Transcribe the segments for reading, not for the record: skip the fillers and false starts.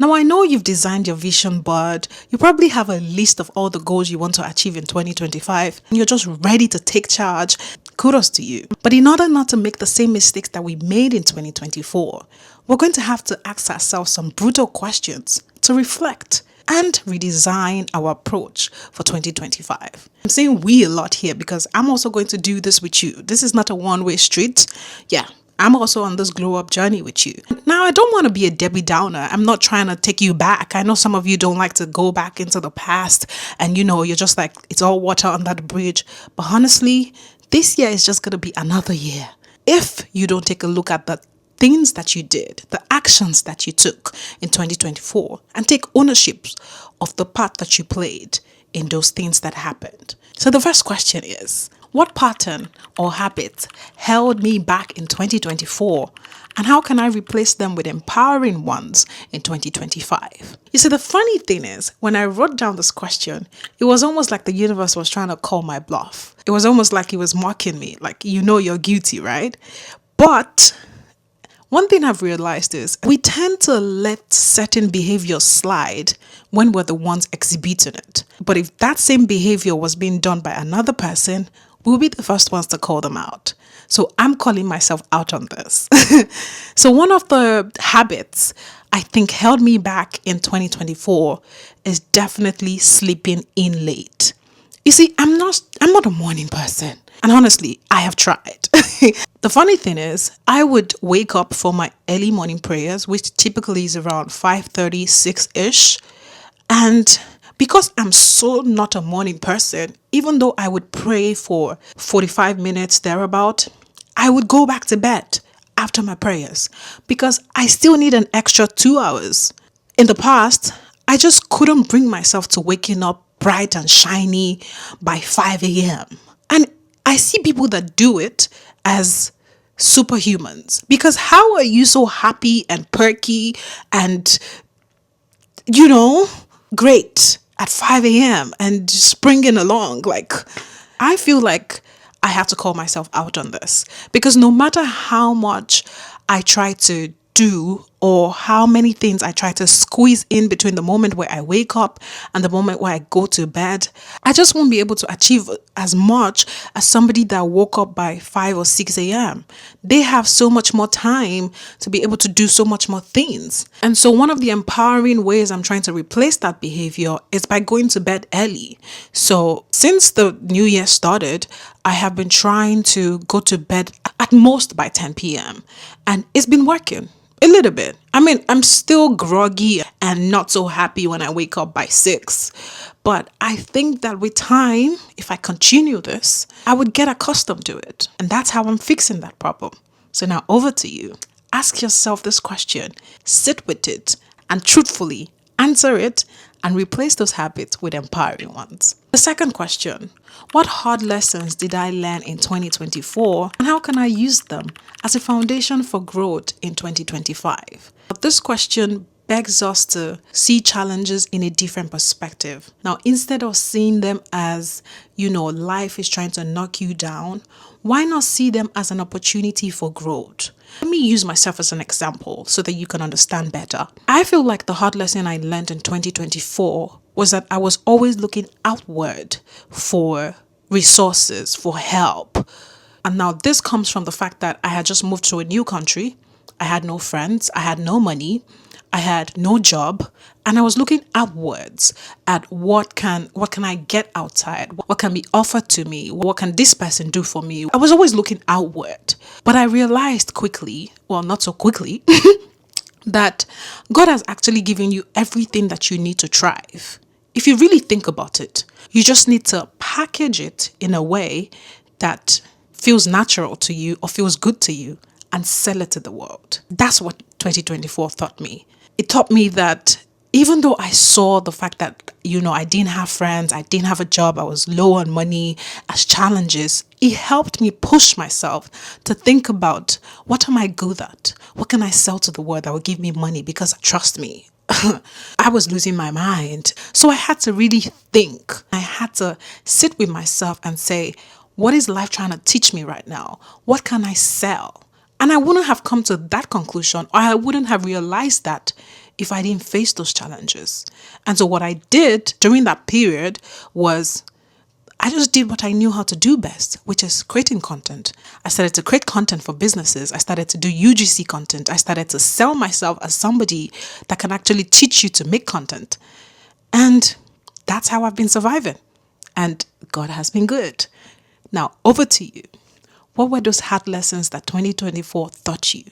Now, I know you've designed your vision board. You probably have a list of all the goals you want to achieve in 2025, and you're just ready to take charge. Kudos to you. But in order not to make the same mistakes that we made in 2024, we're going to have to ask ourselves some brutal questions to reflect and redesign our approach for 2025. I'm saying we a lot here because I'm also going to do this with you. This is not a one-way street. Yeah, I'm also on this glow up journey with you. Now, I don't want to be a Debbie Downer. I'm not trying to take you back. I know some of you don't like to go back into the past and you're just like, it's all water under the bridge. But honestly, this year is just going to be another year. If you don't take a look at the things that you did, the actions that you took in 2024, and take ownership of the part that you played in those things that happened. So the first question is, what pattern or habit held me back in 2024, and how can I replace them with empowering ones in 2025? You see, the funny thing is, when I wrote down this question, it was almost like the universe was trying to call my bluff. It was almost like it was mocking me, like, you're guilty, right? But one thing I've realized is we tend to let certain behaviors slide when we're the ones exhibiting it. But if that same behavior was being done by another person, we'll be the first ones to call them out. So I'm calling myself out on this. So one of the habits I think held me back in 2024 is definitely sleeping in late. You see, I'm not a morning person. And honestly, I have tried. The funny thing is, I would wake up for my early morning prayers, which typically is around 5:30, 6-ish. And because I'm so not a morning person, even though I would pray for 45 minutes thereabout, I would go back to bed after my prayers because I still need an extra 2 hours. In the past, I just couldn't bring myself to waking up bright and shiny by 5 a.m. And I see people that do it as superhumans, because how are you so happy and perky and, great at 5 a.m. and springing along? Like, I feel like I have to call myself out on this, because no matter how much I try to do or how many things I try to squeeze in between the moment where I wake up and the moment where I go to bed, I just won't be able to achieve as much as somebody that woke up by 5 or 6 a.m. They have so much more time to be able to do so much more things. And so one of the empowering ways I'm trying to replace that behavior is by going to bed early. So since the new year started, I have been trying to go to bed at most by 10 p.m. and it's been working. A little bit. I mean, I'm still groggy and not so happy when I wake up by 6. But I think that with time, if I continue this, I would get accustomed to it. And that's how I'm fixing that problem. So now over to you. Ask yourself this question, sit with it, and truthfully answer it and replace those habits with empowering ones. The second question, what hard lessons did I learn in 2024 and how can I use them as a foundation for growth in 2025? This question begs us to see challenges in a different perspective. Now, instead of seeing them as, life is trying to knock you down, why not see them as an opportunity for growth? Let me use myself as an example so that you can understand better. I feel like the hard lesson I learned in 2024 was that I was always looking outward for resources, for help. And now this comes from the fact that I had just moved to a new country. I had no friends. I had no money. I had no job, and I was looking outwards at what can I get outside? What can be offered to me? What can this person do for me? I was always looking outward, but I realized quickly, well, not so quickly, that God has actually given you everything that you need to thrive. If you really think about it, you just need to package it in a way that feels natural to you or feels good to you and sell it to the world. That's what 2024 taught me. It taught me that even though I saw the fact that, I didn't have friends, I didn't have a job, I was low on money as challenges, it helped me push myself to think about what am I good at? What can I sell to the world that will give me money? Because trust me, I was losing my mind. So I had to really think. I had to sit with myself and say, what is life trying to teach me right now? What can I sell? And I wouldn't have come to that conclusion, or I wouldn't have realized that if I didn't face those challenges. And so what I did during that period was I just did what I knew how to do best, which is creating content. I started to create content for businesses. I started to do UGC content. I started to sell myself as somebody that can actually teach you to make content. And that's how I've been surviving. And God has been good. Now, over to you. What were those hard lessons that 2024 taught you?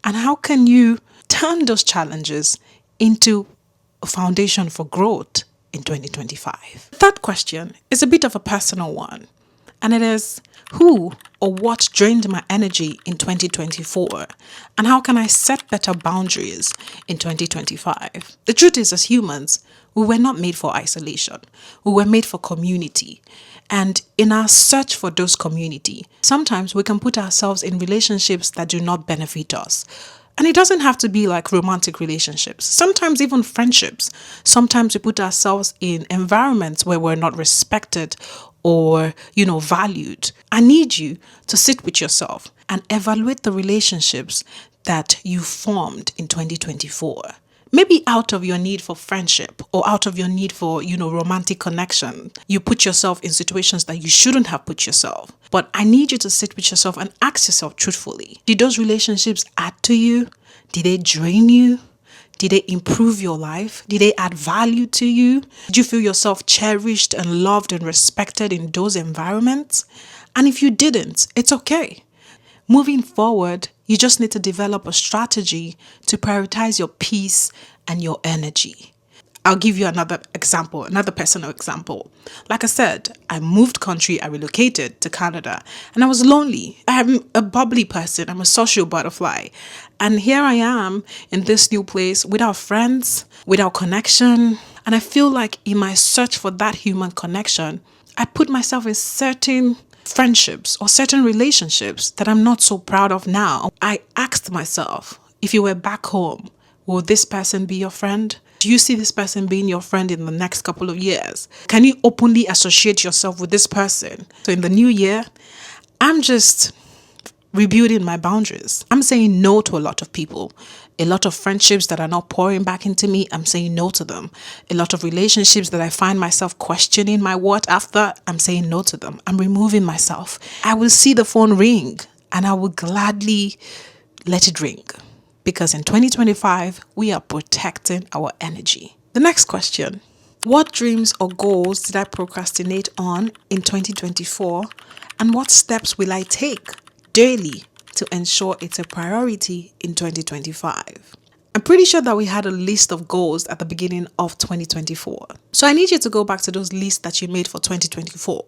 And how can you turn those challenges into a foundation for growth in 2025? The third question is a bit of a personal one. And it is, who or what drained my energy in 2024? And how can I set better boundaries in 2025? The truth is, as humans, we were not made for isolation. We were made for community. And in our search for those community, sometimes we can put ourselves in relationships that do not benefit us. And it doesn't have to be like romantic relationships. Sometimes even friendships. Sometimes we put ourselves in environments where we're not respected or, valued. I need you to sit with yourself and evaluate the relationships that you formed in 2024. Maybe out of your need for friendship or out of your need for, romantic connection, you put yourself in situations that you shouldn't have put yourself. But I need you to sit with yourself and ask yourself truthfully, did those relationships add to you? Did they drain you? Did they improve your life? Did they add value to you? Did you feel yourself cherished and loved and respected in those environments? And if you didn't, it's okay. Moving forward, you just need to develop a strategy to prioritize your peace and your energy. I'll give you another example, another personal example. Like I said, I moved country, I relocated to Canada, and I was lonely. I'm a bubbly person, I'm a social butterfly. And here I am in this new place without friends, without connection. And I feel like in my search for that human connection, I put myself in certain friendships or certain relationships that I'm not so proud of now. I asked myself, if you were back home, will this person be your friend? Do you see this person being your friend in the next couple of years? Can you openly associate yourself with this person? So in the new year, I'm just rebuilding my boundaries. I'm saying no to a lot of people. A lot of friendships that are not pouring back into me, I'm saying no to them. A lot of relationships that I find myself questioning my worth after, I'm saying no to them. I'm removing myself. I will see the phone ring and I will gladly let it ring. Because in 2025, we are protecting our energy. The next question. What dreams or goals did I procrastinate on in 2024? And what steps will I take daily to ensure it's a priority in 2025? I'm pretty sure that we had a list of goals at the beginning of 2024. So I need you to go back to those lists that you made for 2024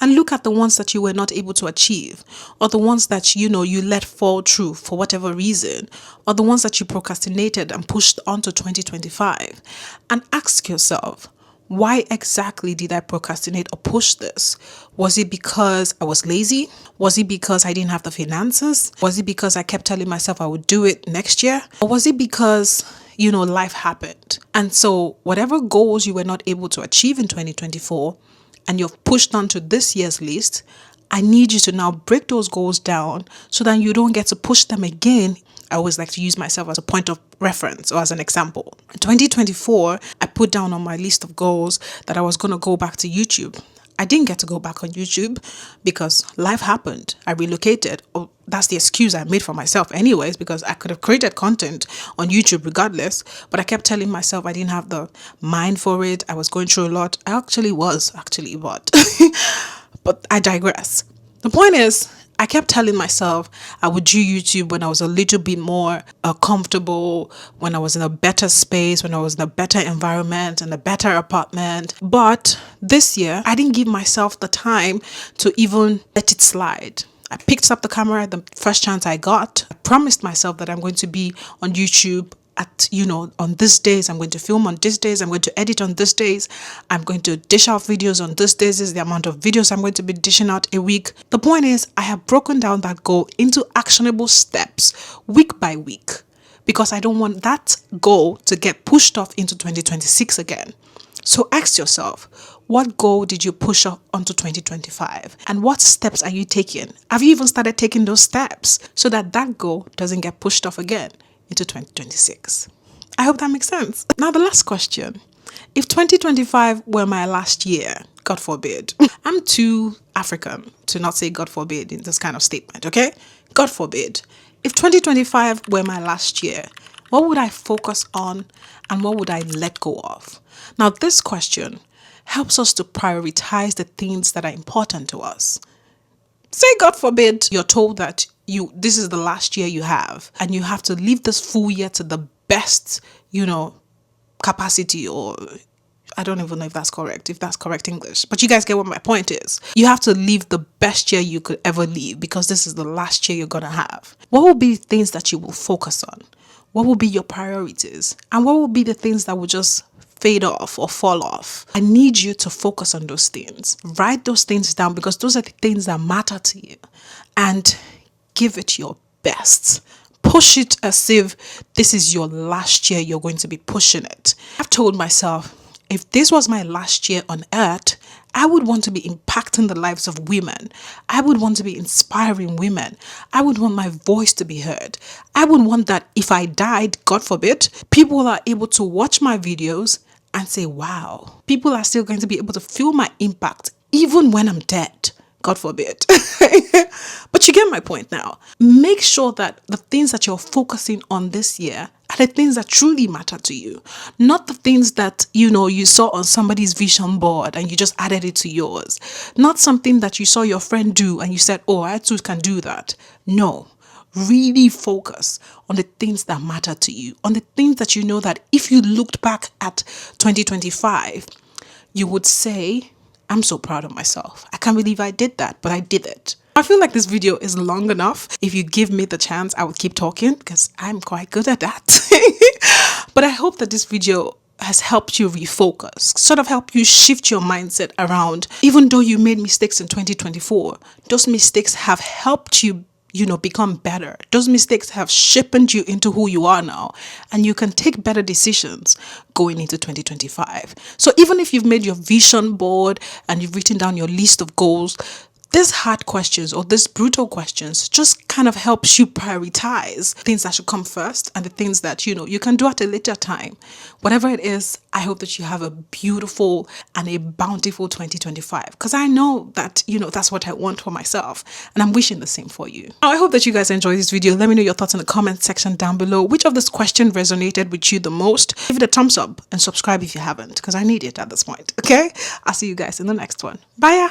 and look at the ones that you were not able to achieve, or the ones that you let fall through for whatever reason, or the ones that you procrastinated and pushed onto 2025, and ask yourself, why exactly did I procrastinate or push this? Was it because I was lazy? Was it because I didn't have the finances? Was it because I kept telling myself I would do it next year? Or was it because, life happened? And so whatever goals you were not able to achieve in 2024 and you've pushed onto this year's list, I need you to now break those goals down so that you don't get to push them again. I always like to use myself as a point of reference or as an example. In 2024, I put down on my list of goals that I was going to go back to YouTube. I didn't get to go back on YouTube because life happened. I relocated. Oh, that's the excuse I made for myself anyways, because I could have created content on YouTube regardless, but I kept telling myself I didn't have the mind for it. I was going through a lot. I actually was, but but I digress. The point is, I kept telling myself I would do YouTube when I was a little bit more comfortable, when I was in a better space, when I was in a better environment, in a better apartment. But this year, I didn't give myself the time to even let it slide. I picked up the camera the first chance I got. I promised myself that I'm going to be on YouTube at, on these days. I'm going to film on these days. I'm going to edit on these days. I'm going to dish out videos on these days. This is the amount of videos I'm going to be dishing out a week. The point is, I have broken down that goal into actionable steps week by week, because I don't want that goal to get pushed off into 2026 again. So ask yourself, what goal did you push up onto 2025? And what steps are you taking? Have you even started taking those steps so that that goal doesn't get pushed off again into 2026? I hope that makes sense. Now, the last question. If 2025 were my last year, God forbid, I'm too African to not say God forbid in this kind of statement, okay? God forbid. If 2025 were my last year, what would I focus on and what would I let go of? Now, this question helps us to prioritize the things that are important to us. Say, God forbid, you're told that this is the last year you have and you have to live this full year to the best, capacity, or I don't even know if that's correct English, but you guys get what my point is. You have to live the best year you could ever live because this is the last year you're going to have. What will be things that you will focus on? What will be your priorities? And what will be the things that will just fade off or fall off? I need you to focus on those things. Write those things down because those are the things that matter to you. And give it your best. Push it as if this is your last year you're going to be pushing it. I've told myself, if this was my last year on earth, I would want to be impacting the lives of women. I would want to be inspiring women. I would want my voice to be heard. I would want that if I died, God forbid, people are able to watch my videos and say, wow, people are still going to be able to feel my impact even when I'm dead. God forbid. But you get my point now. Make sure that the things that you're focusing on this year are the things that truly matter to you. Not the things that, you saw on somebody's vision board and you just added it to yours. Not something that you saw your friend do and you said, oh, I too can do that. No. Really focus on the things that matter to you. On the things that you know that if you looked back at 2025, you would say, I'm so proud of myself. I can't believe I did that, but I did it. I feel like this video is long enough. If you give me the chance, I would keep talking because I'm quite good at that. But I hope that this video has helped you refocus, sort of help you shift your mindset around. Even though you made mistakes in 2024, those mistakes have helped you become better. Those mistakes have shaped you into who you are now, and you can take better decisions going into 2025. So even if you've made your vision board and you've written down your list of goals, these hard questions or these brutal questions just kind of helps you prioritize things that should come first and the things that, you can do at a later time. Whatever it is, I hope that you have a beautiful and a bountiful 2025 because I know that, that's what I want for myself and I'm wishing the same for you. Now, I hope that you guys enjoyed this video. Let me know your thoughts in the comment section down below. Which of this question resonated with you the most? Give it a thumbs up and subscribe if you haven't because I need it at this point. Okay? I'll see you guys in the next one. Bye.